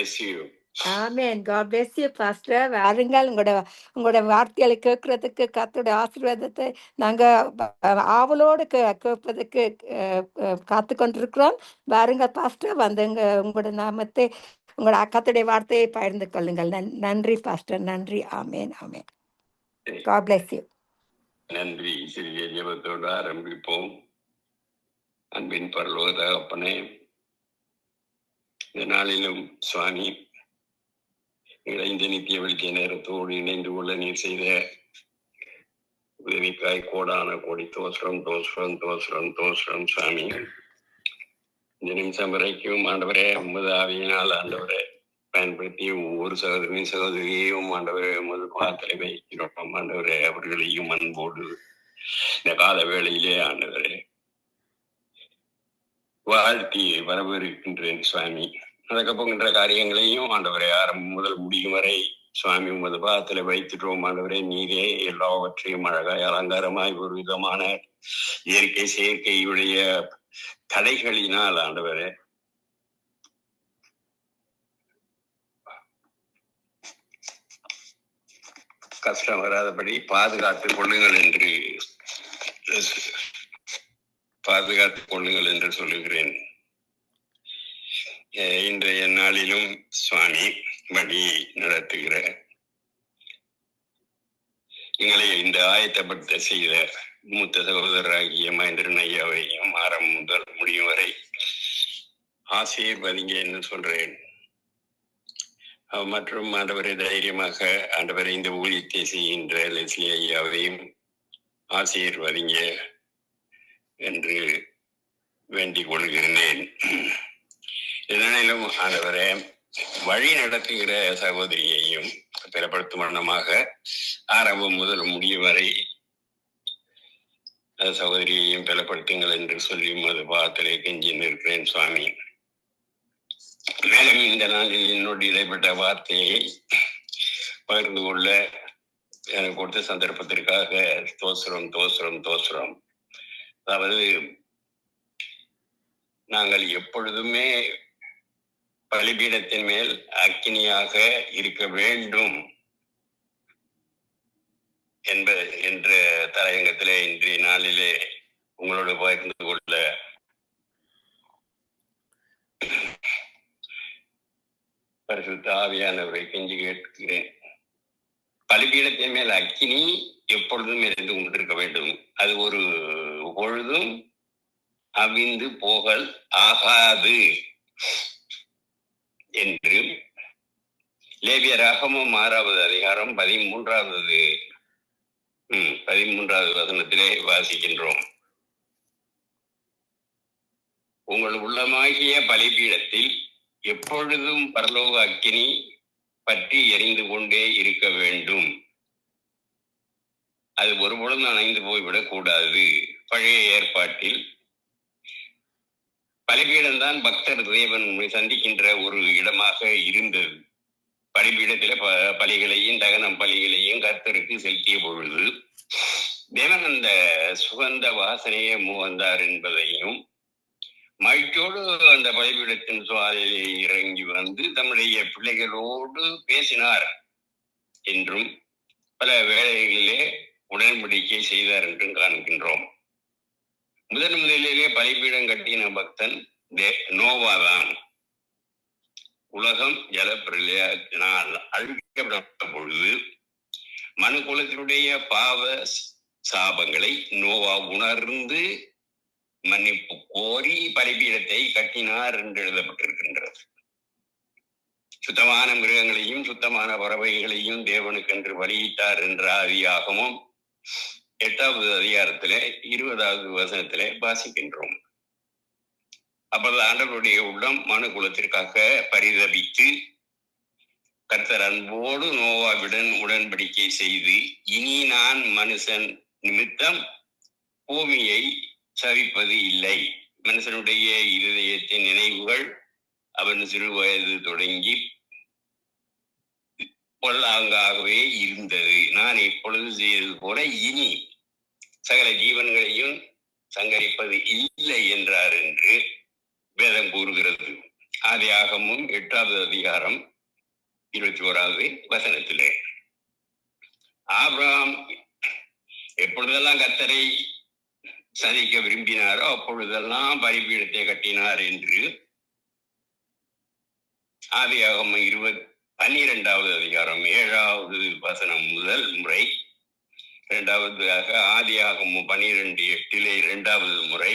bless you. Amen. God bless you, Pastor. வாருங்கள், உங்களோட வார்த்தைகளை கேட்கறதுக்கு கர்த்தருடைய ஆசீர்வாதத்தை நாங்க ஆவலோடு கேட்பதற்கு காத்து கொண்டிருக்கிறோம். வாருங்கள் பாஸ்டர், வந்து உங்களோட நாமத்தை, உங்களோட கர்த்தருடைய வார்த்தையை பகிர்ந்து கொள்ளுங்கள். நன்றி பாஸ்டர், நன்றி. ஆமென், ஆமென். God bless you. நன்றி. சிறிய ஜெபத்தோடு ஆரம்பிப்போம். அன்பின் பரலோக தகப்பனே, இந்த நாளிலும் சுவாமி இணைந்த நித்திய வெளிச்ச நேரத்தோடு இணைந்து கொள்ள நீர் செய்த உதவிக்காய் கோடான கோடி தோசரம் தோசரம் தோசரம் தோசரம் சுவாமி. இந்த நிமிஷம் வரைக்கும் ஆண்டவரே உமது ஆவியினால் ஆண்டவரை பயன்படுத்தி ஒவ்வொரு சகோதரின் சகோதரியையும் ஆண்டவரை உமது பாத்திரை வைக்கிறோம். ஆண்டவரே அவர்களையும் அன்போடு இந்த கால வேளையிலே ஆண்டவரே வாழ்த்தி வரவிருக்கின்றேன் சுவாமி. நடக்க போகின்ற காரியங்களையும் ஆண்டவரை ஆரம்பம் முதல் முடியும் வரை சுவாமி உமது பாதத்துல வைத்துட்டோம். ஆண்டவரே நீரே எல்லாவற்றையும் அழகாய் அலங்காரமாய் ஒரு விதமான இயற்கை செயற்கையுடைய தடைகளினால் ஆண்டவரே கஷ்டம் வராதபடி பாதுகாத்துக் கொள்ளுங்கள் என்று சொல்லுகிறேன். இன்றைய நாளிலும் சுவாமி வழி நடத்துகிற எங்களை இந்த ஆயத்தப்படுத்த செய்த மூத்த சகோதரராகிய மகேந்திரன் ஐயாவையும் ஆரம்பம் முதல் முடியும் வரை ஆசீர்வதிங்க என்று சொல்றேன். மற்றும் ஆண்டவரை தைரியமாக ஆண்டவரை இந்த ஊழியத்தை செய்கின்ற லெஸ்லி ஐயாவையும் ஆசீர்வதிங்க என்று வேண்டிக் கொள்கிறேன். இதனிலும் ஆண்டவரே வழி நடத்துகிற சகோதரியையும் பெறப்படுத்தும் வண்ணமாக ஆரம்பம் முதல் முடியும் வரை சகோதரியையும் பெறப்படுத்துங்கள் என்று சொல்லி மது பாத்திரை கெஞ்சி நிற்கிறேன் சுவாமி. மேலும் இந்த நாளில் என்னோடு இடைப்பட்ட வார்த்தையை பகிர்ந்து கொள்ள எனக்கு கொடுத்த சந்தர்ப்பத்திற்காக தோசுரம் தோசுரம் தோசுரம். அதாவது நாங்கள் எப்பொழுதுமே பலிபீடத்தின் மேல் அக்கினியாக இருக்க வேண்டும் என்ற தலையங்கத்திலே இன்றைய நாளிலே உங்களோடு பகிர்ந்து கொள்ள பரிசுத்த ஆவியானவரை கெஞ்சி கேட்கிறேன். பலிபீடத்தின் மேல் அக்கினி எப்பொழுதும் இருந்து கொண்டிருக்க வேண்டும். அது ஒரு பொழுதும் அவிந்து போகல் ஆகாது என்று லேவியராகமம் 6வது அதிகாரம் 13வது வசனத்திலே வாசிக்கின்றோம். உங்கள் உள்ளமாகிய பலிபீடத்தில் எப்பொழுதும் பரலோக அக்கினி பற்றி எரிந்து கொண்டே இருக்க வேண்டும். அது ஒருபொழுதும் அணைந்து போய்விடக் கூடாது. பழைய ஏற்பாட்டில் பலிபீடம்தான் பக்தர் தேவன் சந்திக்கின்ற ஒரு இடமாக இருந்தது. பலிபீடத்தில பலிகளையும் தகனம் பலிகளையும் கர்த்தருக்கு செலுத்திய பொழுது தேவன் அந்த சுகந்த வாசனையை முகந்தார் என்பதையும், மகிழ்ச்சியோடு அந்த பலிபீடத்தின் சுவாலையிலே இறங்கி வந்து தம்முடைய பிள்ளைகளோடு பேசினார் என்றும் பல வேளைகளிலே உடன்படிக்கை செய்தார் என்றும் காண்கின்றோம். முதலிலே பலிபீடம் கட்டின பக்தன் நோவாதான். உலகம் ஜலப்பிரளயத்தினால் அழிக்கப்பட்ட பொழுது மனு குலத்தினுடைய பாவ சாபங்களை நோவா உணர்ந்து மன்னிப்பு கோரி பலிபீடத்தை கட்டினார் என்று எழுதப்பட்டிருக்கின்றது. சுத்தமான மிருகங்களையும் சுத்தமான பறவைகளையும் தேவனுக்கென்று பலியிட்டார் என்ற ஆதியாகமும் 8வது அதிகாரத்திலே 20வது வசனத்திலே வாசிக்கின்றோம். அப்பொழுது ஆண்டவருடைய உள்ளம் மனு குலத்திற்காக பரிதபித்து கர்த்தர் அன்போடு நோவாவுடன் உடன்படிக்கை செய்து, இனி நான் மனுஷன் நிமித்தம் பூமியை சவிப்பது இல்லை. மனுஷனுடைய இருதயத்தின் நினைவுகள் அவன் சிறு வயது தொடங்கி பொல்லாங்காகவே இருந்தது. நான் இப்பொழுது செய்தது போல இனி சகல ஜீவன்களையும் சங்கரிப்பது இல்லை என்றார் என்று வேதம் கூறுகிறது. ஆதியாகமும் 8வது அதிகாரம் 21வது வசனத்திலே ஆபிரகாம் எப்பொழுதெல்லாம் கர்த்தரை சந்திக்க விரும்பினாரோ அப்பொழுதெல்லாம் பலிபீடத்தை கட்டினார் என்று ஆதியாகமம் 12வது அதிகாரம் 7வது வசனம் முதல் முறை, இரண்டாவதாக ஆதியாகமம் 12:8 2வது முறை,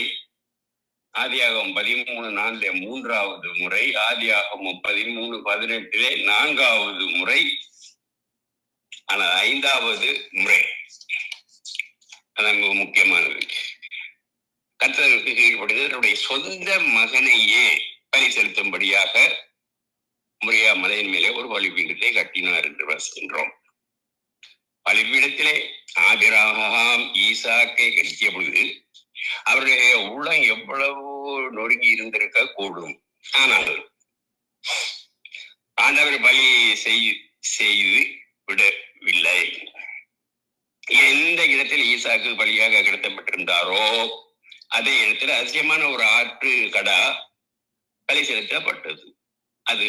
ஆதியாகமம் 13:4 3வது முறை, ஆதியாகமம் 13:18 4வது முறை, ஆனால் 5வது முறை அதான் மிக முக்கியமானது. கர்த்தருக்கு கீழ்ப்படிந்து தன்னுடைய சொந்த மகனையே பலி செலுத்தும்படியாக மோரியா மலையின் மேலே ஒரு பலிபீடத்தை கட்டினார் என்று வாசிக்கின்றோம். பலிபீடத்திலே ஆபிரகாம் ஈசாக்கை கட்டிய பொழுது அவருடைய உள்ளம் எவ்வளவு நொறுங்கி இருந்திருக்க கூடும். ஆனால் ஆண்டவர் பலி செய்து விடவில்லை. எந்த இடத்தில் ஈசாக்கு பலியாக கிடத்தப்பட்டிருந்தாரோ அதே இடத்துல அதிசயமான ஒரு ஆட்டு கடா பலி செலுத்தப்பட்டது. அது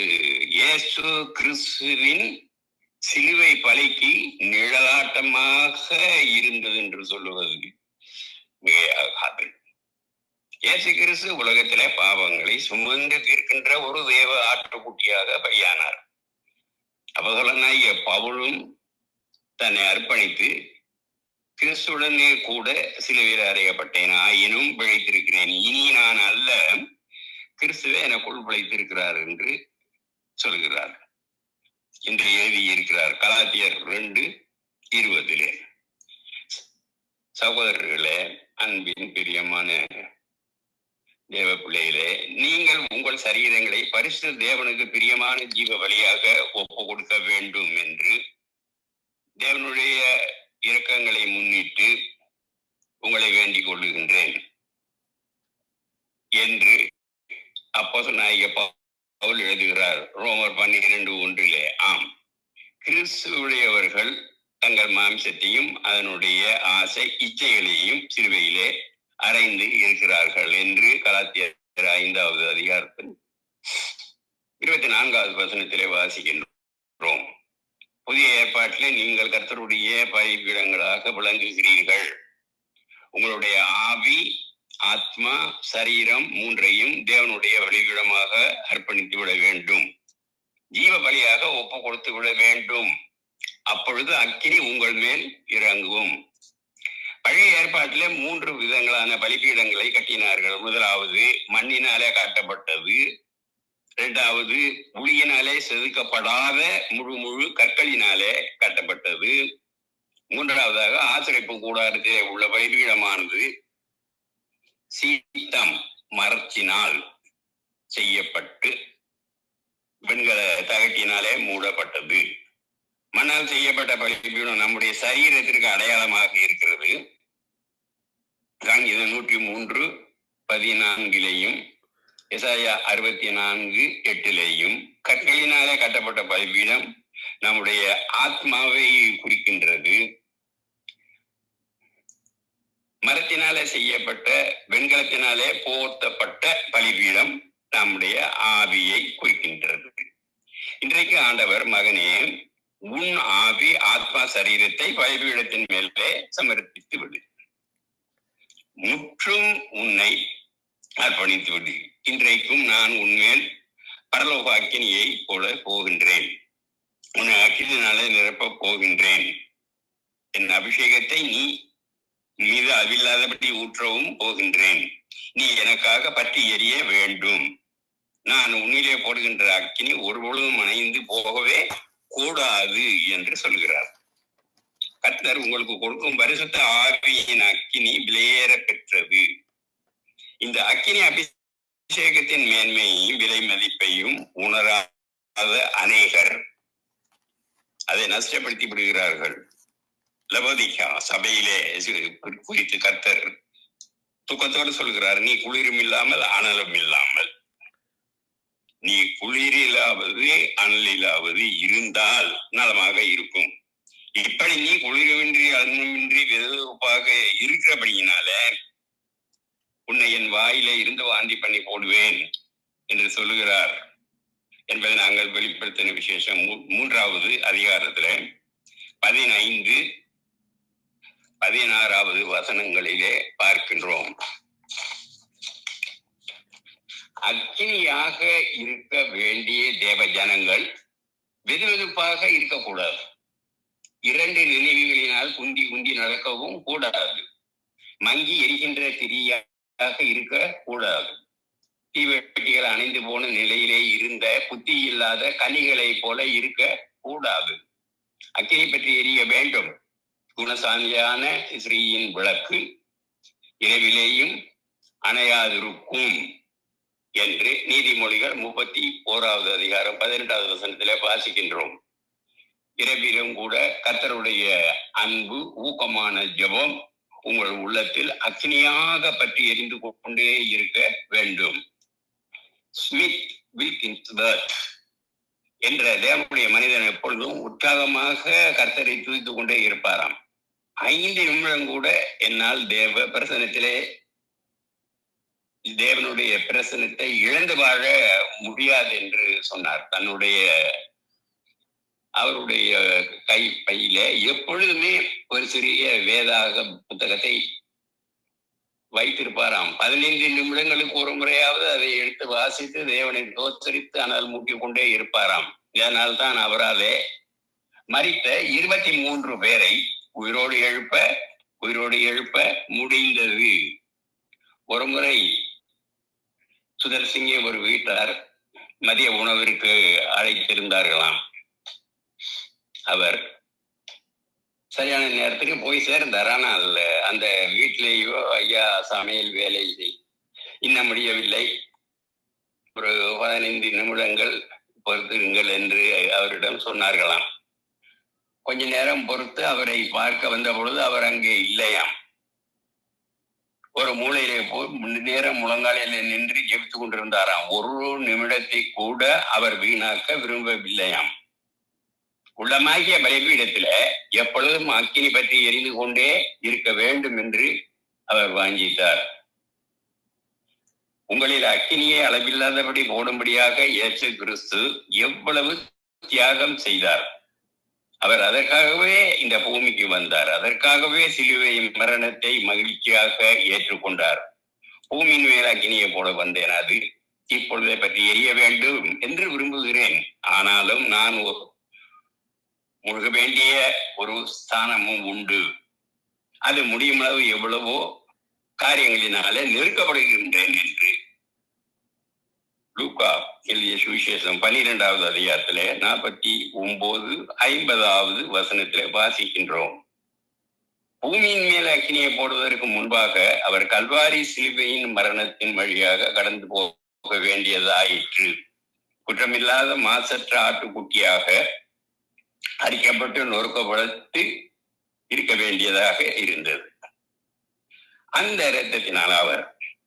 இயேசு கிறிஸ்துவின் சிலுவை பலிக்கு நிழலாட்டமாக இருந்தது என்று சொல்லுவது மிகையாகாது. இயேசு கிறிஸ்து உலகத்திலே பாவங்களை சுமந்து தீர்க்கின்ற ஒரு தேவ ஆட்டுக்குட்டியாக பலியானார். அப்போஸ்தலனாகிய பவுலும் தன்னை அர்ப்பணித்து கிறிஸ்துடனே கூட சிலுவையில் அறையப்பட்டேன், ஆயினும் பிழைத்திருக்கிறேன், இனி நான் அல்ல கிறிஸ்துவே எனக்குள் பிழைத்திருக்கிறார் என்று சொல்கிறார் என்று எழுதியிருக்கிறார் கலாத்தியர் 2:20. சகோதரர்களே, அன்பின் பிரியமான தேவ பிள்ளைகளே, நீங்கள் உங்கள் சரீரங்களை பரிசுத்த தேவனுக்கு பிரியமான ஜீவ பலியாக ஒப்பு கொடுக்க வேண்டும் என்று தேவனுடைய இரக்கங்களை முன்னிட்டு உங்களை வேண்டிக் கொள்ளுகின்றேன் என்று அப்போஸ்தலனாகிய பவுல் எழுதுகிறார் ரோமர் 12:1. ஆம், கிறிஸ்துவுடையவர்கள் தங்கள் மாம்சத்தையும் அதனுடைய ஆசை இச்சைகளையும் சிலுவையிலே அறைந்து இருக்கிறார்கள் என்று கலாத்தியர் 5வது அதிகாரத்தில் 24வது வசனத்திலே வாசிக்கின்றோம். புதிய ஏற்பாட்டிலே நீங்கள் கர்த்தருடைய பலிபீடங்களாக விளங்குகிறீர்கள். உங்களுடைய ஆவி, ஆத்மா, சரீரம் மூன்றையும் தேவனுடைய பலிபீடமாக அர்ப்பணித்து விட வேண்டும், ஜீவ பலியாக ஒப்பு கொடுத்து விட வேண்டும். அப்பொழுது அக்கினி உங்கள் மேல் இறங்கும். பழைய ஏற்பாட்டிலே 3 விதங்களான பலிபீடங்களை கட்டினார்கள். முதலாவது மண்ணினாலே காட்டப்பட்டது, 2வது புளியினாலே செதுக்கப்படாத முழு கற்களினாலே கட்டப்பட்டது, 3வதாக ஆசரிப்பு கூடாரத்திலே உள்ள பலிபீடமானது சீத்தம் மரத்தினால் செய்யப்பட்டு வெண்கல தகட்டினாலே மூடப்பட்டது. மண்ணால் செய்யப்பட்ட பலிபீடம் நம்முடைய சரீரத்திற்கு அடையாளமாக இருக்கிறது. சங்கீதம் 103:14 எசாயா 64:8 கற்களினாலே கட்டப்பட்ட பலிபீடம் நம்முடைய ஆத்மாவை குறிக்கின்றது. மரத்தினாலே செய்யப்பட்ட வெண்கலத்தினாலே போர்த்தப்பட்ட பலிபீடம் நம்முடைய ஆவியை குறிக்கின்றது. இன்றைக்கு ஆண்டவர், மகனே, உன் ஆவி, ஆத்மா, சரீரத்தை பலிபீடத்தின் மேலே சமர்ப்பித்து விடு, முற்றும் உன்னை அர்ப்பணித்து விடு. இன்றைக்கும் நான் உன்மேல் பரலோக அக்கினியை போல போகின்றேன், உன்னை அக்கினியினாலே நிரப்ப போகின்றேன். என் அபிஷேகத்தை நீ மீது அவில்லாதபடி ஊற்றவும் போகின்றேன். நீ எனக்காக பற்றி எரிய வேண்டும். நான் உன்னிலே போடுகின்ற அக்கினி ஒருபொழுதும் அணைந்து போகவே கூடாது என்று சொல்கிறார். கர்த்தர் உங்களுக்கு கொடுக்கும் பரிசுத்த ஆவியின் அக்கினி விலையேற பெற்றது. இந்த அக்கினி அபிஷேகத்தின் மேன்மையையும் விலை மதிப்பையும் உணராத அநேகர் அதை நஷ்டப்படுத்தி விடுகிறார்கள். லவோதிகா சபையிலே குறித்து கர்த்தர் துக்கத்தோடு சொல்கிறார், நீ குளிரும் இல்லாமல் அனலும் இல்லாமல், நீ குளிரிலாவது அனலிலாவது இருந்தால் நலமாக இருக்கும். இப்படி நீ குளிரவின்றி அனலுமின்றி வெதுப்பாக இருக்கிறபடியினால உன்னை என் வாயிலே இருந்து வாந்தி பண்ணி போடுவேன் என்று சொல்லுகிறார் என்பதை நாங்கள் வெளிப்படுத்தின விசேஷம் 3வது அதிகாரத்துல 15, 16வது வசனங்களிலே பார்க்கின்றோம். அக்கினியாக இருக்க வேண்டிய தேவ ஜனங்கள் வெதுவெதுப்பாக இருக்கக்கூடாது. 2 நினைவுகளினால் குந்தி குந்தி நடக்கவும் கூடாது. மங்கி எரிகின்ற திரியாக இருக்க கூடாது. தீவெட்டிகள் அணைந்து போன நிலையிலே இருந்த புத்தி இல்லாத கனிகளை போல இருக்க கூடாது. அக்கினி பற்றி எரிய வேண்டும். குணசாலியான ஸ்ரீயின் விளக்கு இரவிலேயும் அணையாதிருக்கும் என்று நீதிமொழிகள் 31வது அதிகாரம் 18வது வசனத்திலே வாசிக்கின்றோம். இரவிலும் கூட கர்த்தருடைய அன்பு ஊக்கமான ஜெபம் உங்கள் உள்ளத்தில் அக்னியாக பற்றி எரிந்து கொண்டே இருக்க வேண்டும். ஸ்மித் வில்கின்ஸ்பர்க் என்ற தேவனுடைய மனிதன் எப்பொழுதும் உற்சாகமாக கர்த்தரை துதித்துக் கொண்டே இருப்பாராம். 5 நிமிடம் கூட என்னால் தேவனுடைய பிரசனத்தை இழந்து வாழ முடியாது என்று சொன்னார். அவருடைய கை பையில எப்பொழுதுமே ஒரு சிறிய வேதாக புத்தகத்தை வைத்திருப்பாராம். 15 நிமிடங்களுக்கு ஒரு முறையாவது அதை எடுத்து வாசித்து தேவனை தோத்தரித்து ஆனால் மூட்டிக் கொண்டே இருப்பாராம். இதனால் தான் அவராலே மரித்த 23 பேரை உயிரோடு எழுப்ப முடிந்தது. ஒரு முறை சுதர்சிங்கை ஒரு வீட்டார் மதிய உணவிற்கு அழைத்திருந்தார்களாம். அவர் சரியான நேரத்துக்கு போய் சேர்ந்தார். ஆனால் அந்த வீட்டிலேயோ ஐயா சமையல் வேலை இன்னும் முடியவில்லை, ஒரு 15 நிமிடங்கள் பொறுத்திருங்கள் என்று அவரிடம் சொன்னார்களாம். கொஞ்ச நேரம் பொறுத்து அவரை பார்க்க வந்த பொழுது அவர் அங்கே இல்லையாம். ஒரு மூலையிலே போய் நேரம் முழங்காலில் நின்று ஜெபித்துக் கொண்டிருந்தாராம். ஒரு நிமிடத்தை கூட அவர் வீணாக்க விரும்பவில்லையாம். உள்ளமாகிய பலிபீடத்துல எப்பொழுதும் அக்கினி பற்றி எரிந்து கொண்டே இருக்க வேண்டும் என்று அவர் வாஞ்சித்தார். உங்களில் அக்கினியை அளவில்லாதபடி போடும்படியாக இயேசு கிறிஸ்து எவ்வளவு தியாகம் செய்தார். அவர் அதற்காகவே இந்த பூமிக்கு வந்தார். அதற்காகவே சிலுவை மரணத்தை மகிழ்ச்சியாக ஏற்றுக்கொண்டார். பூமியின் மேல் அக்கினியை போட வந்தேன், அது இப்பொழுதை பற்றி எரிய வேண்டும் என்று விரும்புகிறேன். ஆனாலும் நான் முழுக வேண்டிய ஒரு ஸ்தானமும் உண்டு. அது முடியும் அளவு எவ்வளவோ காரியங்களினாலே நெருக்கப்படுகின்றேன் என்று லூக்கா எழுதிய சுவிசேஷம் 12வது அதிகாரத்திலே 49, 50வது வசனத்திலே வாசிக்கின்றோம். பூமியின் மேல் அக்கினியை போடுவதற்கு முன்பாக அவர் கல்வாரி சிலுவையின் மரணத்தின் வழியாக கடந்து போக வேண்டியதாயிற்று. குற்றமில்லாத மாசற்ற ஆட்டுக்குட்டியாக அரிக்கப்பட்டு நொறுக்கப்பட்டு இருக்க வேண்டியதாக இருந்தது. அந்த இரத்தத்தினால் அவர்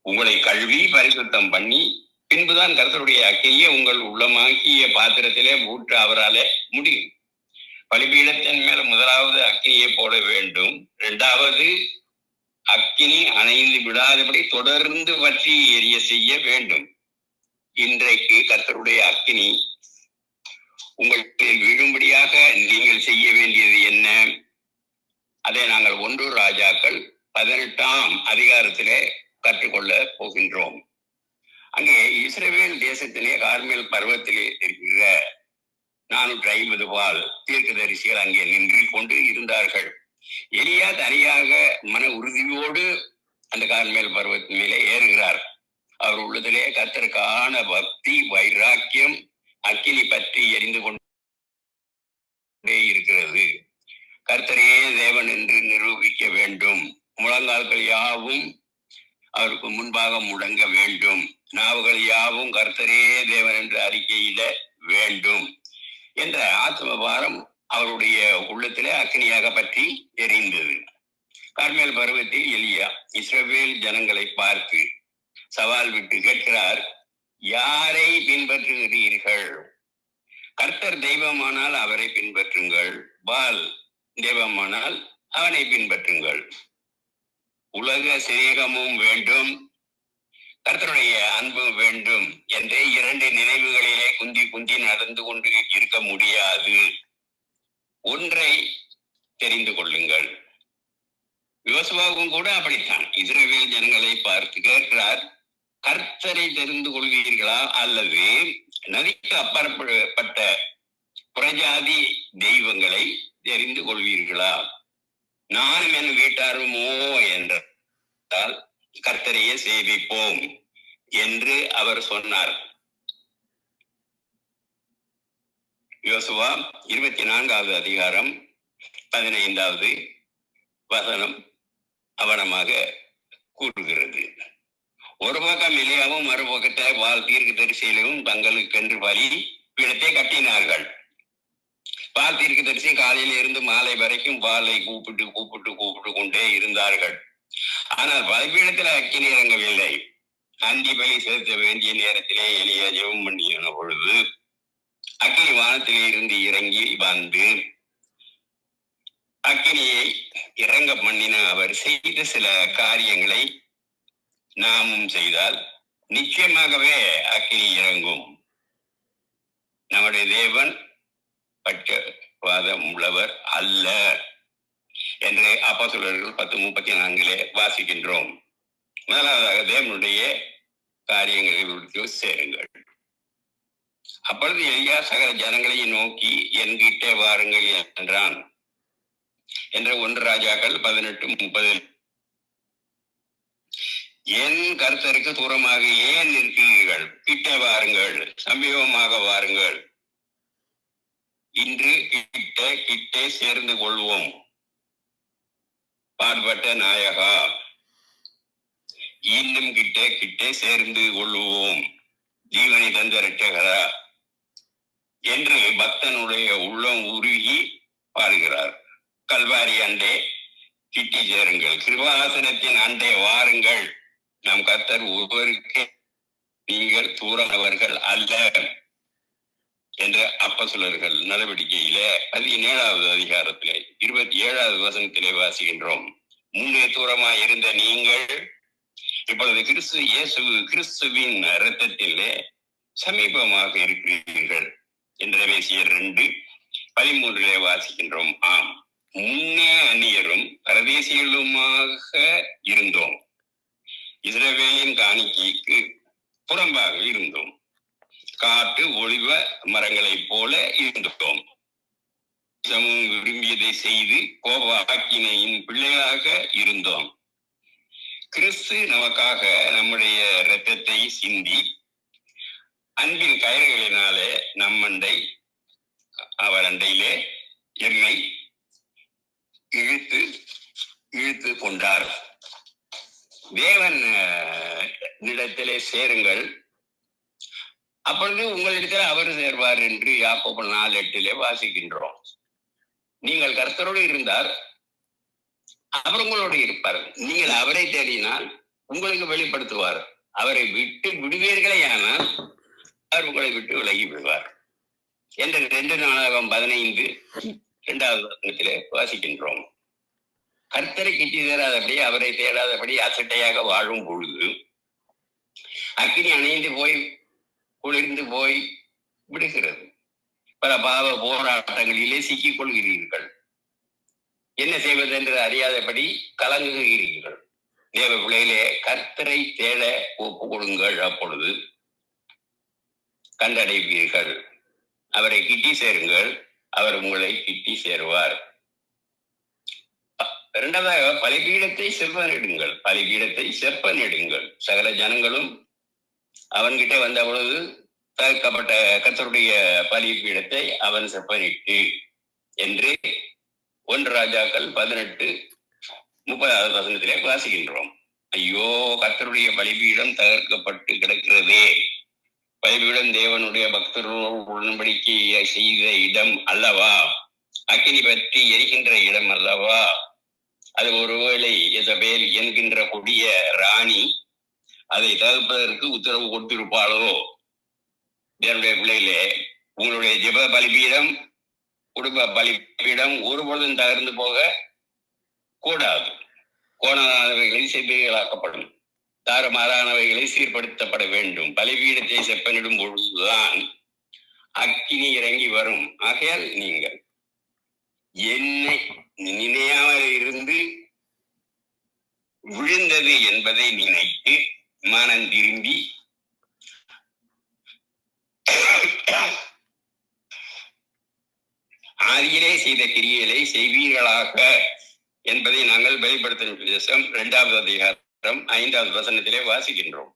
உங்களை கழுவி பரிசுத்தம் பண்ணி பின்புதான் கர்த்தருடைய அக்கினியை உங்கள் உள்ளமாக்கிய பாத்திரத்திலே ஊற்ற அவராலே முடியும். பலிபீடத்தின் மேல முதலாவது அக்கினியை போட வேண்டும். 2வது அக்கினி அணைந்து விடாதபடி தொடர்ந்து பற்றி எரிய செய்ய வேண்டும். இன்றைக்கு கர்த்தருடைய அக்கினி உங்களுக்கு விழும்படியாக நீங்கள் செய்ய வேண்டியது என்ன? அதை நாங்கள் 1 ராஜாக்கள் 18ஆம் அதிகாரத்திலே கற்றுக்கொள்ள போகின்றோம். அங்கே இஸ்ரவேல் தேசத்திலே கார்மேல் பர்வத்திலே இருக்கிற 450 பால் தீர்க்கதரிசிகள் அங்கே நின்று கொண்டு இருந்தார்கள். எலியா தனியாக மன உறுதியோடு அந்த கார்மேல் பர்வத்தின் மேலே ஏறுகிறார். அவர் உள்ளதிலே கர்த்தருக்கான பக்தி வைராக்கியம் அக்கினி பற்றி எரிந்து கொண்டே இருக்கிறது. கர்த்தரே தேவன் என்று நிரூபிக்க வேண்டும். முழங்கால்கள் யாவும் அவருக்கு முன்பாக முடங்க வேண்டும். நாவுகள் யாவும் கர்த்தரே தேவன் என்று அறிக்கையிட வேண்டும் என்ற ஆத்மபாரம் அவருடைய உள்ளத்திலே அக்கினியாக பற்றி எரிந்தது. கார்மேல் பருவத்தில் எலியா இஸ்ரவேல் ஜனங்களை பார்த்து சவால் விட்டு கேட்கிறார், யாரை பின்பற்றுகிறீர்கள்? கர்த்தர் தெய்வமானால் அவரை பின்பற்றுங்கள், பால் தெய்வமானால் அவனை பின்பற்றுங்கள். உலக சிநேகமும் வேண்டும், கர்த்தருடைய அன்பு வேண்டும் என்று இரண்டு நினைவுகளிலே குந்தி குந்தி நடந்து கொண்டு இருக்க முடியாது. ஒன்றை தெரிந்து கொள்ளுங்கள். யோசுவாவும் கூட அப்படித்தான் இஸ்ரவேல் ஜனங்களை பார்த்து கேட்கிறார், கர்த்தரை தெரிந்து கொள்வீர்களா அல்லது நதிக்கு அப்பாற்பட்ட புறஜாதி தெய்வங்களை தெரிந்து கொள்வீர்களா? நானும் என் வீட்டாருமோ என்றால் கர்த்தரையே சேவிப்போம் என்று அவர் சொன்னார். யோசுவா 24வது அதிகாரம் 15வது வசனம் அவனமாக கூறுகிறது. ஒரு பக்கம் எலியாவும் மறுபக்கத்தை வால் தீர்க்க தரிசியிலும் தங்களுக்கென்று பலி பீடத்தை கட்டினார்கள். பால் தீர்க்க தரிசி காலையில இருந்து மாலை வரைக்கும் பாலை கூப்பிட்டு கூப்பிட்டு கூப்பிட்டு கொண்டே இருந்தார்கள். ஆனால் பலிபீடத்தில் அக்கினி இறங்கவில்லை. அந்தி பலி செலுத்த வேண்டிய நேரத்திலே எலியா ஜெபம் பண்ணின பொழுது அக்கினி வானத்திலே இருந்து இறங்கி வந்து அக்கினியை இறங்க பண்ணின அவர் செய்த சில காரியங்களை நாமும் செய்தால் நிச்சயமாகவே அக்கினி இறங்கும். நம்முடைய தேவன் பட்சபாதம் உள்ளவர் அல்ல என்று அப்போஸ்தலர்கள் 10:34 வாசிக்கின்றோம். முதலாவதாக தேவனுடைய காரியங்களை விட்டு சேருங்கள். அப்பொழுது எலியா சகல ஜனங்களையும் நோக்கி என்கிட்டே வாருங்கள் என்றான் என்ற 1 ராஜாக்கள் 18:30. என் கர்த்தருக்கு தூரமாக ஏன் இருக்கிறீர்கள்? கிட்டே வாருங்கள், சமீபமாக வாருங்கள், இன்று கிட்டே சேர்ந்து கொள்வோம். பாடுபட்ட நாயகா, இன்னும் கிட்டே சேர்ந்து கொள்வோம், ஜீவனை தந்த இரட்சகரா என்று பக்தனுடைய உள்ளம் உருகி பாடுகிறார். கல்வாரி அண்டே கிட்டி சேருங்கள், கிருபாசனத்தின் அண்டே வாருங்கள், நம் கர்த்தர் ஒருவருக்கு நீங்கள் தூரமானவர்கள் அல்ல என்ற அப்போஸ்தலர்கள் நடவடிக்கையில 17வது அதிகாரத்திலே 27வது வசனத்திலே வாசிக்கின்றோம். முன்னே தூரமாய் இருந்த நீங்கள் இப்பொழுது கிறிஸ்துவின் இரத்தத்திலே சமீபமாக இருக்கிறீர்கள் என்ற எபேசியர் 2:13 வாசிக்கின்றோம். ஆம், முன்னே அந்நியரும் பரதேசிகளுமாக இருந்தோம், இஸ்ரவேலின் காணிக்கைக்கு புறம்பாக இருந்தோம், காட்டு ஒளிவ மரங்களைப் போல இருந்தோம், விரும்பியதை செய்து கோப ஆக்கினையின் பிள்ளையாக இருந்தோம். கிறிஸ்து நமக்காக நம்முடைய இரத்தத்தை சிந்தி அன்பின் கயிறுகளினாலே நம்மண்டை அவர் அண்டையிலே எம்மை இழுத்து கொண்டார். தேவன் இடத்திலே சேருங்கள், அப்பொழுது உங்களிடத்தில் அவர் சேர்வார் என்று யாக்கோபு 4:8 வாசிக்கின்றோம். நீங்கள் கர்த்தரோடு இருந்தால் அவர் உங்களோடு இருப்பார். நீங்கள் அவரை தேடினால் உங்களுக்கு வெளிப்படுத்துவார். அவரை விட்டு விடுவீர்களே ஆனால் அவர் உங்களை விட்டு விலகி விடுவார் என்ற 2 நாளாகம் 15:2வது வசனத்திலே வாசிக்கின்றோம். கர்த்தரை கிட்டி சேராதபடி அவரை தேடாதபடி அசட்டையாக வாழும் பொழுது அக்கினி அணைந்து போய் குளிர்ந்து போய் விடுகிறது. பல பாவ போராட்டங்களிலே சிக்கிக் கொள்கிறீர்கள். என்ன செய்வது என்று அறியாதபடி கலங்குகிறீர்கள். தேவ பிள்ளையிலே கர்த்தரை தேட ஒப்பு கொடுங்கள், அப்பொழுது கண்டடைவீர்கள். அவரை கிட்டி சேருங்கள், அவர் உங்களை கிட்டி சேருவார். 2வது பலிபீடத்தை செப்பனிடுங்கள், பலிபீடத்தை செப்பனிடுங்கள். சகல ஜனங்களும் அவன்கிட்ட வந்த பொழுது தவிர்க்கப்பட்ட கர்த்தருடைய பலிபீடத்தை அவன் செப்பனிட்டு என்று 1 ராஜாக்கள் 18:30வது வசனத்திலே வாசிக்கின்றோம். ஐயோ, கர்த்தருடைய பலிபீடம் தகர்க்கப்பட்டு கிடக்கிறதே. பலிபீடம் தேவனுடைய பக்தரோடு உடன்படிக்கை செய்த இடம் அல்லவா? அக்கினி பற்றி எரிகின்ற இடம் அல்லவா? அது ஒருவேளை எசபேல் என்கின்ற கொடிய ராணி அதை தவிர்ப்பதற்கு உத்தரவு கொடுத்திருப்பாளோ? தேவனுடைய பிள்ளைகளே, உங்களுடைய ஜெப பலிபீடம், குடும்ப பலிபீடம் ஒருபொழுதும் தகர்ந்து போக கூடாது. கோணானவைகளில் செவ்விகளாக்கப்படும். தாறுமாறானவைகளை சீர்படுத்தப்பட வேண்டும். பலிபீடத்தை செப்பனிடும் பொழுதுதான் அக்கினி இறங்கி வரும். ஆகையால் நீங்கள் என்னை நினையாமல் இருந்து விழுந்தது என்பதை நினைத்து மனம் திரும்பி ஆதியிலே செய்த கிரியைகளை செய்வீர்களாக என்பதை நாங்கள் வெளிப்படுத்தும் பிரதேசம் 2வது அதிகாரம் 5வது வசனத்திலே வாசிக்கின்றோம்.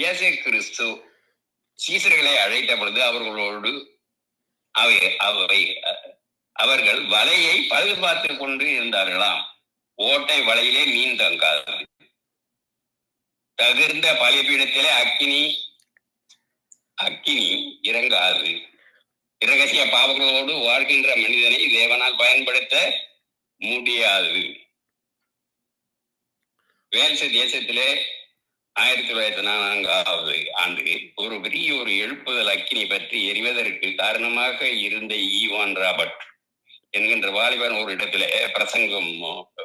இயேசு கிறிஸ்து சீசர்களை அழைத்த பொழுது அவர்கள் வலையை பழுது பார்த்து கொண்டு இருந்தார்களாம். ஓட்டை வலையிலே மீன் தங்காது. தகுந்த பலிபீடத்திலே அக்கினி இறங்காது. இரகசிய பாவங்களோடு வாழ்கின்ற மனிதனை தேவனால் பயன்படுத்த முடியாது. வேல்ஸ் தேசத்திலே 1904 ஆண்டு ஒரு பெரிய எழுப்புதல் அக்கினி பற்றி எரிவதற்கு காரணமாக இருந்த ஈவான் ராபர்ட் என்கின்ற வாலிபன் ஒரு இடத்துல பிரசங்கம்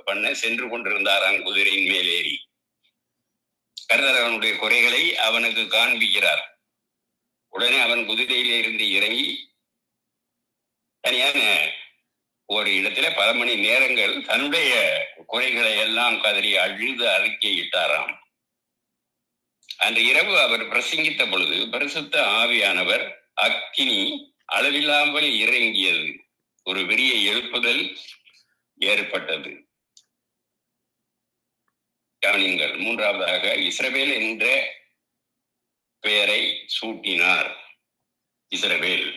பண்ண சென்று கொண்டிருந்தாராம். குதிரையின் மேல் ஏறி கர்த்தர் அவனுடைய குறைகளை அவனுக்கு காண்பிக்கிறார். உடனே அவன் குதிரையிலே இருந்து இறங்கி தனியான ஒரு இடத்துல பல மணி நேரங்கள் தன்னுடைய குறைகளை எல்லாம் கதறி அழுது அறிக்கையிட்டாராம். அன்று இரவு அவர் பிரசங்கித்த பொழுது பரிசுத்த ஆவியானவர் அக்கினி அளவில்லாமல் இறங்கியது. ஒரு பெரிய எழுப்புதல் ஏற்பட்டது. கவனிங்கள். 3வதாக இஸ்ரவேல் என்ற பெயரை சூட்டினார். இஸ்ரவேல்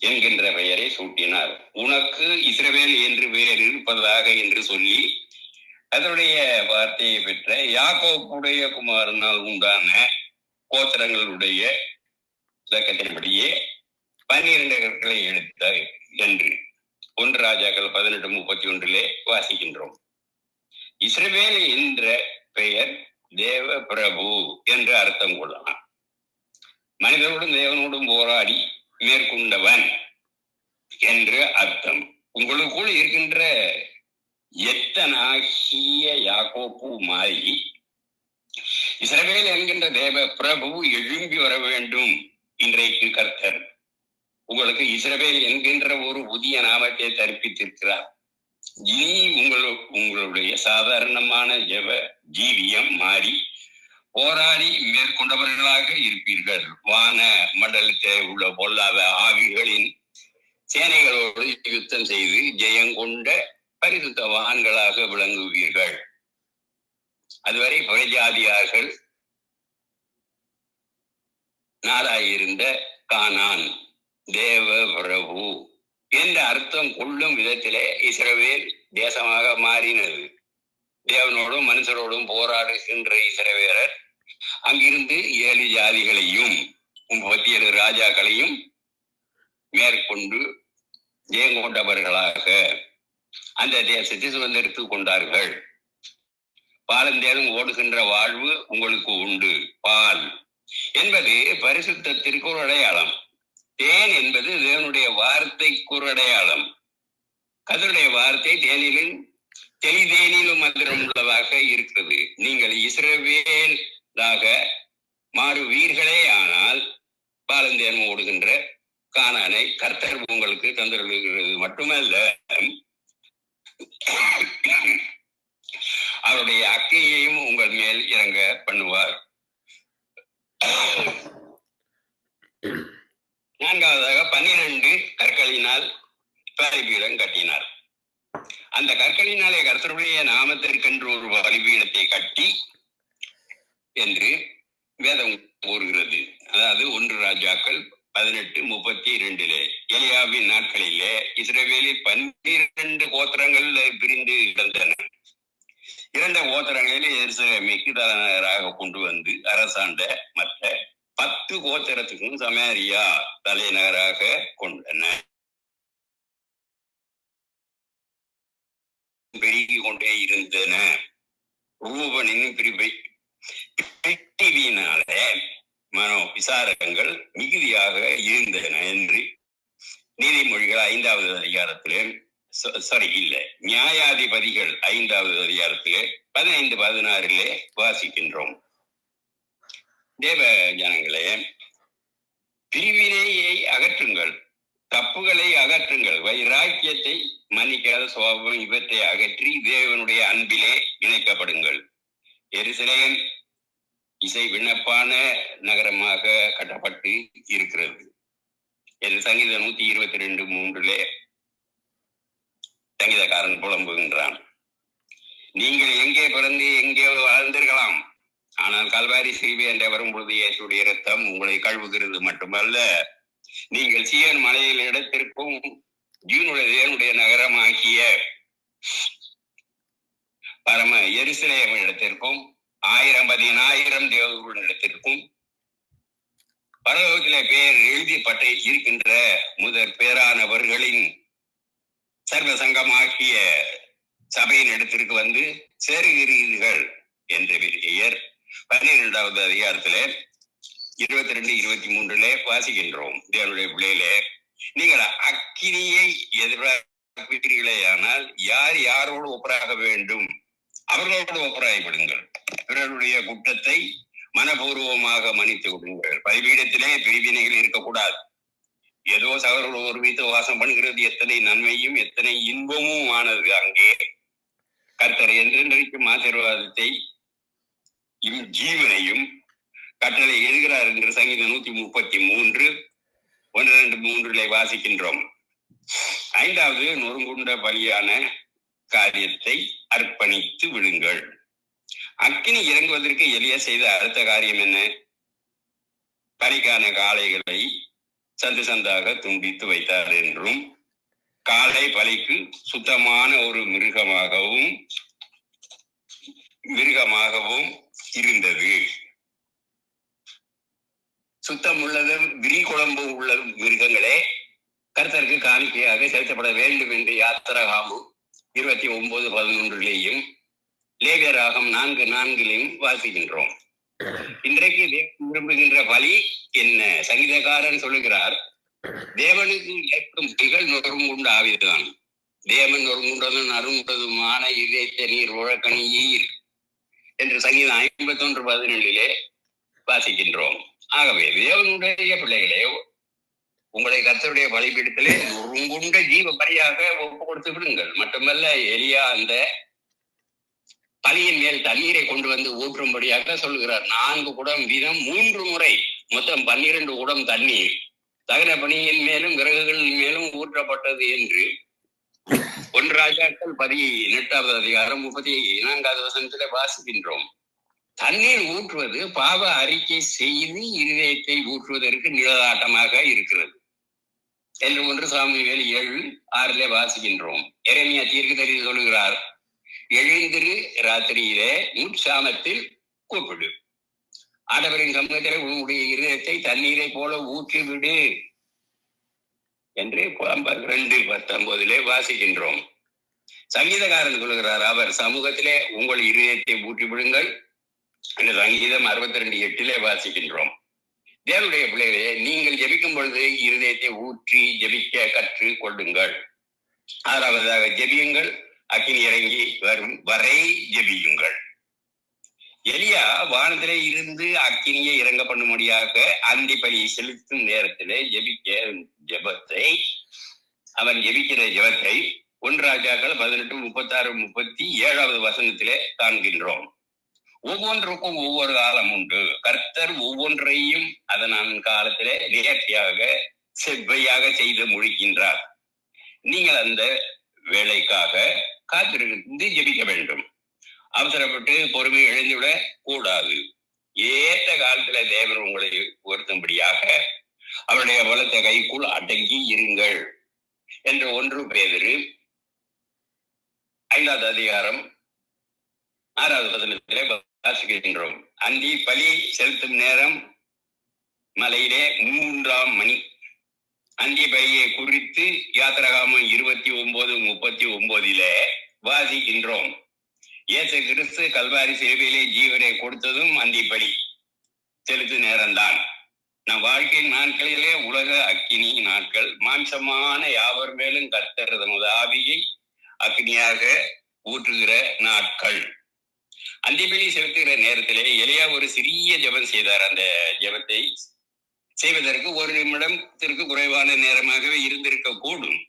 என்கின்ற பெயரை சூட்டினார். உனக்கு இஸ்ரவேல் என்று பெயர் இருப்பதாக என்று சொல்லி அதனுடைய வார்த்தையை பெற்ற யாக்கோப்புடைய குமாரனால் உண்டான கோத்திரங்களுடைய இலக்கத்தின்படியே 12 கற்களை எடுத்த என்று 1 ராஜாக்கள் 18:31 வாசிக்கின்றோம். இஸ்ரவேல் என்ற பெயர் தேவ பிரபு என்று அர்த்தம் கொள்ளலாம். மனிதனோடும் தேவனோடும் போராடி மேற்கொண்டவன் என்று அர்த்தம். உங்களுக்குள் இருக்கின்ற எத்தனாகிய யாக்கோப்பு மாறி இஸ்ரவேல் என்கின்ற தேவ பிரபு எழும்பி வர வேண்டும். இன்றைக்கு கர்த்தர் உங்களுக்கு இஸ்ரவேல் என்கின்ற ஒரு புதிய நாமத்தை தரிப்பித்திருக்கிறார். இனி உங்களுடைய சாதாரணமான ஜீவியம் மாறி போராடி மேற்கொண்டவர்களாக இருப்பீர்கள். வான மண்டலத்தில் உள்ள பொல்லாத ஆவிகளின் சேனைகளோடு யுத்தம் செய்து ஜெயங்கொண்ட பரிசுத்தவான்களாக விளங்குவீர்கள். அதுவரை புறஜாதியார்கள் நாடாயிருந்த கானான் தேவ பிரபு என்ற அர்த்தம் கொள்ளும் விதத்திலே இஸ்ரவேல் தேசமாக மாறினது. தேவனோடும் மனுஷரோடும் போராடுகின்ற இஸ்ரவேலர் அங்கிருந்து 7 ஜாதிகளையும் 37 ராஜாக்களையும் மேற்கொண்டு ஜெயங்கொண்டவர்களாக அந்த தேசத்தை சுதந்திரித்துக் கொண்டார்கள். பாலும் தேனும் ஓடுகின்ற வாழ்வு உங்களுக்கு உண்டு. பால் என்பது பரிசுத்தத்திற்கு ஒரு அடையாளம். தேன் என்பது தேவனுடைய வார்த்தைக்கு ஒரு அடையாளம். கர்த்தருடைய வார்த்தை தெளிதேனிலும் மந்திரம் உள்ளதாக இருக்கிறது. நீங்கள் இஸ்ரவேலாக மாறுவீர்களே ஆனால் பாலும் தேனும் ஓடுகின்ற கானானை கர்த்தர் உங்களுக்கு தந்திருக்கிறது மட்டுமல்ல, அவருடைய அக்கினியையும் உங்கள் மேல் இறங்க பண்ணுவார். 4வதாக 12 கற்களினால் பலிபீடம் கட்டினார். அந்த கற்களினாலே கர்த்தருடைய நாமத்திற்கென்று ஒரு பலிபீடத்தை கட்டி என்று வேதம் கூறுகிறது. அதாவது 1 ராஜாக்கள் 18:32 எலியாவின் நாட்களிலே இஸ்ரவேலில் 12 கோத்திரங்கள் பிரிந்து கிடந்தன. 2 கோத்திரங்களில் எருசலேமுக்கு தலைநகராக கொண்டு வந்து அரசாண்ட மற்ற 10 கோத்திரத்துக்கும் சமாரியா தலைநகராக கொண்டன. பெருகிக் கொண்டே இருந்தன. ரூபனின் பிரிவினாலே மனோ விசாரங்கள் மிகுதியாக இருந்தன என்று நீதிமொழிகள் 5வது அதிகாரத்திலே சாரி இல்ல, நியாயாதிபதிகள் 5வது அதிகாரத்திலே 15, 16 வாசிக்கின்றோம். தேவ ஜனங்களே, பிரிவினையை அகற்றுங்கள், தப்புகளை அகற்றுங்கள், வைராக்கியத்தை, மன்னிக்காத சுபாவம் இவற்றை அகற்றி தேவனுடைய அன்பிலே இணைக்கப்படுங்கள். எருசலேம் இசை விண்ணப்பான நகரமாக கட்டப்பட்டு இருக்கிறது என்று சங்கீதம் 122:3 சங்கீதக்காரன் புலம்புகின்றான். நீங்கள் எங்கே பிறந்து எங்கே வாழ்ந்திருக்கலாம், ஆனால் கல்வாரி சிலுவை என்ற வரும்பொழுது இயேசுடைய இரத்தம் உங்களை கழுவுகிறது மட்டுமல்ல, நீங்கள் சீயோன் மலையில் இடத்திற்கும் தேவனுடைய நகரமாக்கிய பரம எருசலேம் இடத்திற்கும் 1000-10,000 தேவர்களுடைய இடத்திற்கும் பரலோகத்திலே பேர் எழுதிப்பட்டு இருக்கின்ற முதற் பேரானவர்களின் சர்வசங்கமாக்கிய சபையின் இடத்திற்கு வந்து சேருகிறீர்கள் என்று பெயர் 12வது அதிகாரத்திலே 22-23 வாசிக்கின்றோம். தேவனுடைய பிள்ளைகளே, நீங்கள் அக்கினியை எதிர்பார்க்கிறீர்களே, ஆனால் யார் யாரோடு ஒப்பராக வேண்டும், அவர்களோடு ஒப்பராய்ப்படுங்கள். பிறருடைய குற்றத்தை மனப்பூர்வமாக மன்னித்து விடுங்கள். பலிபீடத்திலே பிரிவினைகள் இருக்கக்கூடாது. ஏதோ சகோதரர்கள் ஒரு வீட்டு வாசம் பண்ணுகிறது எத்தனை நன்மையும் எத்தனை இன்பமும் ஆனது. அங்கே கர்த்தர் என்றென்றைக்கும் ஆசீர்வாதத்தை ஜீவனையும் கட்டளை எழுகிறார் என்று சங்கீதம் 133:1-3 வாசிக்கின்றோம். 5வது நொறுங்குண்ட பலியான காரியத்தை அர்ப்பணித்து விடுங்கள். அக்கினி இறங்குவதற்கு எலியா செய்த அடுத்த காரியம் என்ன? பலிக்கான காளைகளை சந்து சந்தாக துண்டித்து வைத்தார் என்றும், காளை பலிக்கு சுத்தமான ஒரு மிருகமாகவும் இருந்தது. சுத்தம் உள்ளதும் விரி குழம்பு உள்ள மிருகங்களே கர்த்தருக்கு காணிக்கையாக செலுத்தப்பட வேண்டும் என்று யாத்திராகமம் 29:11 லேவியராகம் 4:4 வாசிக்கின்றோம். இன்றைக்கு தேவன் விரும்புகின்ற பலி என்ன? சங்கீதக்காரன் சொல்லுகிறார், தேவனுக்கு ஏற்கும் திகழ் நொறுங்குண்ட ஆவிதான். தேவன் நொறுங்குண்டதும் அருங்குண்டதுமான இதயத்தை நீர் உழக்கணியீர் என்று சங்கீதம் 51:17 வாசிக்கின்றோம். ஆகவே தேவனுடைய பிள்ளைகளே, உங்களை கர்த்தருடைய பலிபீடத்திலே நொறுங்குண்ட ஜீவ பலியாக ஒப்பு கொடுத்து விடுங்கள். மட்டுமல்ல, எலியா அந்த பலியின் மேல் தண்ணீரை கொண்டு வந்து ஊற்றும்படியாக சொல்லுகிறார். 4 குடம் வீதம் 3 முறை, மொத்தம் 12 குடம் தண்ணீர் தகன பணியின் மேலும் விறகுகளின் மேலும் ஊற்றப்பட்டது என்று 1 ராஜாக்கள் 18வது அதிகாரம் 34வது வசனத்திலே வாசிக்கின்றோம். தண்ணீர் ஊற்றுவது பாவ அறிக்கை செய்து இருதயத்தை ஊற்றுவதற்கு நிழலாட்டமாக இருக்கிறது என்று 1 சாமுவேல் 7:6 வாசிக்கின்றோம். எரேமியா தீர்க்கதரிசி சொல்லுகிறார், எழுந்திரு, ராத்திரியிலே உற்சாமத்தில் கூப்பிடு, ஆண்டவரின் சமூகத்திலே உன்னுடைய இருதயத்தை தண்ணீரை போல ஊற்றிவிடு என்று 2:19 வாசிக்கின்றோம். சங்கீதக்காரன் சொல்லுகிறார், அவர் சமூகத்திலே உங்கள் இருதயத்தை ஊற்றி விடுங்கள் என்று சங்கீதம் 62:8 வாசிக்கின்றோம். தேவனுடைய பிள்ளைகளே, நீங்கள் ஜெபிக்கும் பொழுது இருதயத்தை ஊற்றி ஜெபிக்க கற்று கொள்ளுங்கள். 6வதாக ஜெபியுங்கள், அக்கினி இறங்கி வரும் வரை ஜெபியுங்கள். எலியா வானத்திலே இருந்து அக்கினியை இறங்க பண்ணும்படியாக அந்தி பலியை செலுத்தும் நேரத்திலே அவன் ஜெபிக்கிற ஜெபத்தை 1 ராஜாக்கள் 18:36-37 வசனத்திலே காண்கின்றோம். ஒவ்வொன்றுக்கும் ஒவ்வொரு காலம் உண்டு. கர்த்தர் ஒவ்வொன்றையும் அதன் காலத்திலே நேர்த்தியாக செவ்வையாக செய்து முடிக்கின்றார். நீங்கள் அந்த வேலைக்காக காத்திருந்து ஜெபிக்க வேண்டும். அவசரப்பட்டு பொறுமை இழந்துவிட கூடாது. ஏற்ற காலத்துல தேவன் உங்களை உயர்த்தும்படியாக அவருடைய பலத்த கைக்குள் அடங்கி இருங்கள் என்று 1 பேதுரு 5வது அதிகாரம் 6வது வசனத்திலே வாசிக்கின்றோம். அந்தி பலி செலுத்தும் நேரம் மலையிலே 3ஆம் மணி. அந்தி பலியை குறித்து யாத்திராகமம் 29:39 வாசிக்கின்றோம். இயேசு கிறிஸ்து கல்வாரி சிலுவையிலே ஜீவனை கொடுத்ததும் அந்தி பலி செலுத்தும் நேரம்தான். நம் வாழ்க்கையின் நாட்களிலே உலக அக்கினி நாட்கள். மாம்சமான யாவர் மேலும் கர்த்தர் தமது ஆவியை அக்னியாக ஊற்றுகிற நாட்கள். அந்திபலி செலுத்துகிற நேரத்திலே எலியா ஒரு சிறிய ஜெபம் செய்தார். அந்த ஜெபத்தை செய்வதற்கு 1 நிமிடத்திற்கு குறைவான நேரமாகவே இருந்திருக்க கூடும்.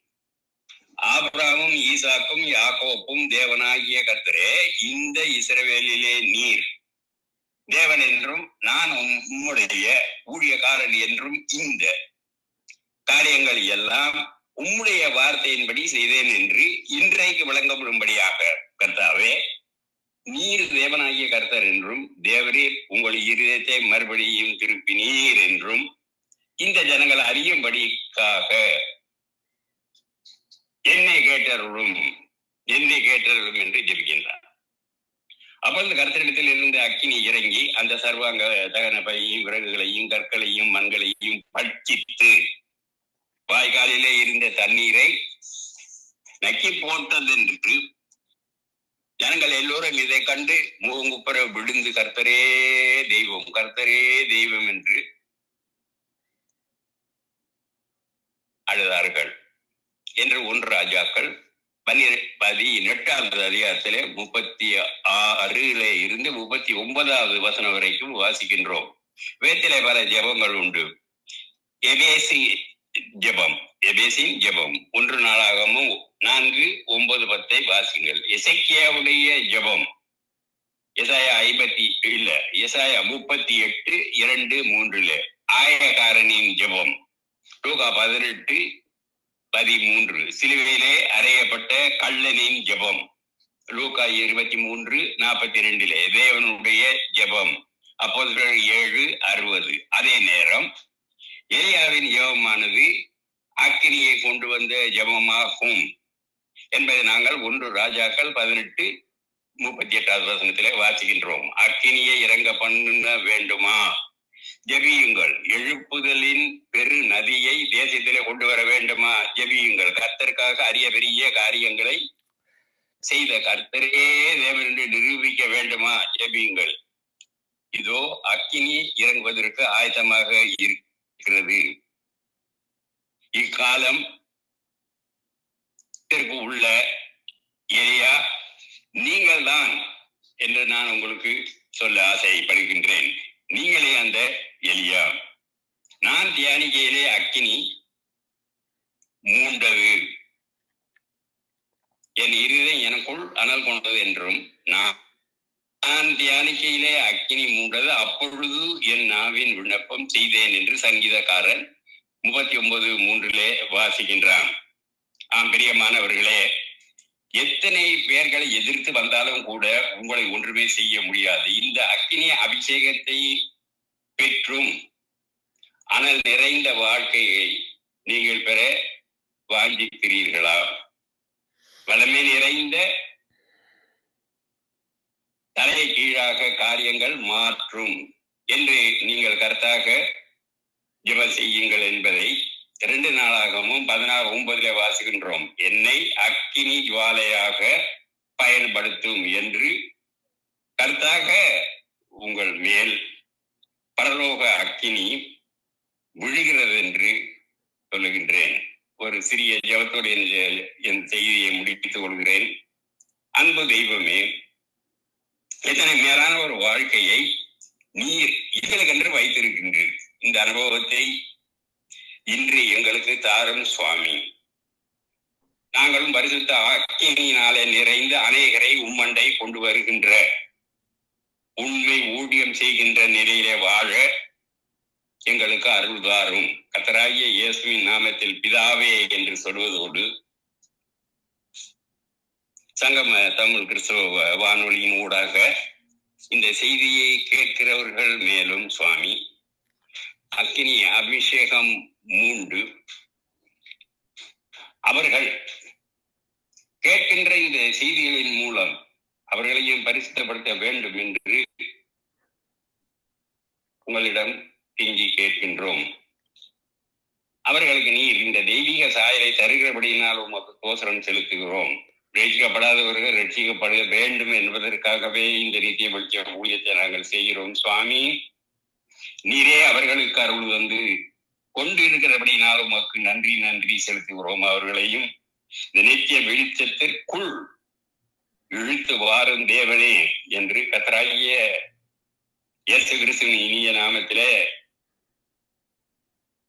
ஆபிரகாமும் ஈசாக்கும் யாக்கோப்பும் தேவனாகிய கர்த்தரே, இந்த இஸ்ரவேலிலே நீர் தேவன் என்றும் நான் உம்முடைய ஊழியக்காரன் என்றும் இந்த காரியங்கள் எல்லாம் உம்முடைய வார்த்தையின்படி செய்தேன் என்று இன்றைக்கு விளங்கப்படும்படியாக கர்த்தாவே, நீர் தேவனாகிய கர்த்தர் என்றும் தேவரீர் உங்கள் இருதயத்தை மறுபடியும் திருப்பினீர் என்றும் இந்த ஜனங்கள் அறியும்படிக்காக என்னை கேட்டருளும் என்று ஜெபிக்கின்றார். அப்பொழுது கர்த்தரிடத்தில் இருந்து அக்கினி இறங்கி அந்த சர்வாங்க தகன பையையும் விறகுகளையும் கற்களையும் மண்களையும் பட்சித்து வாய்க்காலிலே இருந்த தண்ணீரை நக்கி போட்டதென்று ஜனங்கள் எல்லோரும் இதை கண்டு முகங்குப்புற விழுந்து கர்த்தரே தெய்வம் என்று அழுதார்கள் என்று 1 ராஜாக்கள் 18வது அதிகாரத்திலே 36 இருந்து 39வது வசனம் வரைக்கும் வாசிக்கின்றோம். வேத்திலே பல ஜெபங்கள் உண்டு. எபேசின் ஜெபம் 1 நாளாகமும் 4, 9, 10 வாசிங்கள். எசேக்கியாவுடைய ஜெபம் எசாயா 38 2, 3 ஆயக்காரனின் ஜெபம் லூக்கா 18, 13 சிலுவையிலே அறையப்பட்ட கள்ளனின் ஜெபம் லூக்கா 23, 42 தேவனுடைய ஜெபம் அப்போஸ்தலர் 7, 60. அதே நேரம் எலியாவின் ஜெபமானது அக்கினியை கொண்டு வந்த ஜெபமாகும் என்பதை நாங்கள் 1 ராஜாக்கள் 18, 38வது வசனத்திலே வாசிக்கின்றோம். அக்கினியை இறங்க பண்ண வேண்டுமா? ஜெபியுங்கள். எழுப்புதலின் பெரு நதியை தேசத்திலே கொண்டு வர வேண்டுமா? ஜெபியுங்கள். கர்த்தருக்காக அரிய பெரிய காரியங்களை செய்த கர்த்தரே தேவன் என்று நிரூபிக்க வேண்டுமா? ஜெபியுங்கள். இதோ அக்கினி இறங்குவதற்கு ஆயத்தமாக இருக்கிறது. இக்காலம் உள்ள எலியா நீங்கள் தான் என்று நான் உங்களுக்கு சொல்ல ஆசைப்படுகின்றேன். நீங்களே அந்த எலியா. நான் தியானிக்கையிலே அக்கினி மூண்டது, என் இருதயம் எனக்குள் அனல் கொண்டது என்றும், நான் தியானிக்கையிலே அக்கினி மூண்டது, அப்பொழுது என் நாவின் விண்ணப்பம் செய்தேன் என்று சங்கீதக்காரன் 39:3 வாசிக்கின்றான். பிரியமானவர்களே, எத்தனை பேர்களை எதிர்த்து வந்தாலும் கூட உங்களை ஒன்றுமே செய்ய முடியாது. இந்த அக்கினி அபிஷேகத்தை பெற்றும் அனல் நிறைந்த வாழ்க்கையை நீங்கள் பெற வாஞ்சிக்கிறீர்களா? வளமை நிறைந்த தலை கீழாக காரியங்கள் மாற்றும் என்று நீங்கள் கருத்தாக ஜெபம் செய்யுங்கள் என்பதை 2 நாளாகவும் 16:9 வாசிக்கின்றோம். என்னை அக்கினி ஜுவாலையாக பயன்படுத்தும் என்று கர்த்தாக உங்கள் மேல் பரலோக அக்கினி விழுகிறது என்று சொல்லுகின்றேன். ஒரு சிறிய ஜெபத்தோடு என் செய்தியை முடித்துக் கொள்கிறேன். அன்பு தெய்வமே, எத்தனை மேலான ஒரு வாழ்க்கையை நீர் எங்களுக்கென்று வைத்திருக்கின்றீர். இந்த அனுபவத்தை இன்று எங்களுக்கு தாரும் சுவாமி. நாங்களும் பரிசுத்த அக்கினியினாலே நிறைந்து அநேகரை உம்மண்டை கொண்டு வருகின்ற உண்மை ஊழியம் செய்கின்ற நிலையிலே வாழ எங்களுக்கு அருள் தாரும். கர்த்தராகிய இயேசுவின் நாமத்தில் பிதாவே என்று சொல்வதோடு சங்கம தமிழ் கிறிஸ்தவ வானொலியின் ஊடாக இந்த செய்தியை கேட்கிறவர்கள் மேலும் சுவாமி அக்கினி அபிஷேகம் மூண்டு அவர்கள் கேட்கின்ற இந்த செய்திகளின் மூலம் அவர்களையும் பரிசுத்தப்படுத்த வேண்டும் என்று உங்களிடம் கெஞ்சி கேட்கின்றோம். அவர்களுக்கு நீர் இந்த தெய்வீக சாயலை தருகிறபடியினால் உமக்கு தோசரம் செலுத்துகிறோம். ரட்சிக்கப்படாதவர்கள் ரட்சிக்கப்பட வேண்டும் என்பதற்காகவே இந்த ரீதியை வெளிச்ச ஊழியத்தை நாங்கள் செய்கிறோம் சுவாமி. நீரே அவர்களுக்கு அருள் வந்து கொண்டு இருக்கிறபடினால் உமக்கு நன்றி நன்றி செலுத்துகிறோம். அவர்களையும் இந்த நித்திய வெளிச்சத்திற்குள் இழுத்து வாரும் தேவனே என்று கர்த்தராகிய இயேசு கிறிஸ்துவின் இனிய நாமத்திலே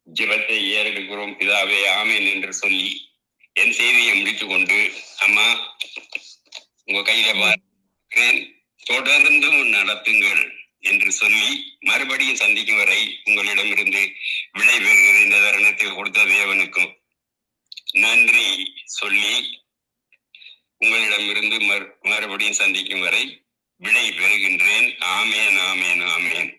ஜெபத்தை ஏறெடுக்கிறோம் பிதாவே, ஆமேன் என்று சொல்லி என் செய்தியை முடித்துக் கொண்டு, அம்மா உங்க கையில பார்க்கிறேன், தொடர்ந்து நடத்துங்கள் என்று சொல்லி மறுபடியும் சந்திக்கும் வரை உங்களிடமிருந்து விடைபெறுகிற இந்த தருணத்தை கொடுத்த தேவனுக்கும் நன்றி சொல்லி உங்களிடமிருந்து மறுபடியும் சந்திக்கும் வரை விடை பெறுகின்றேன். ஆமேன், ஆமேன், ஆமேன்.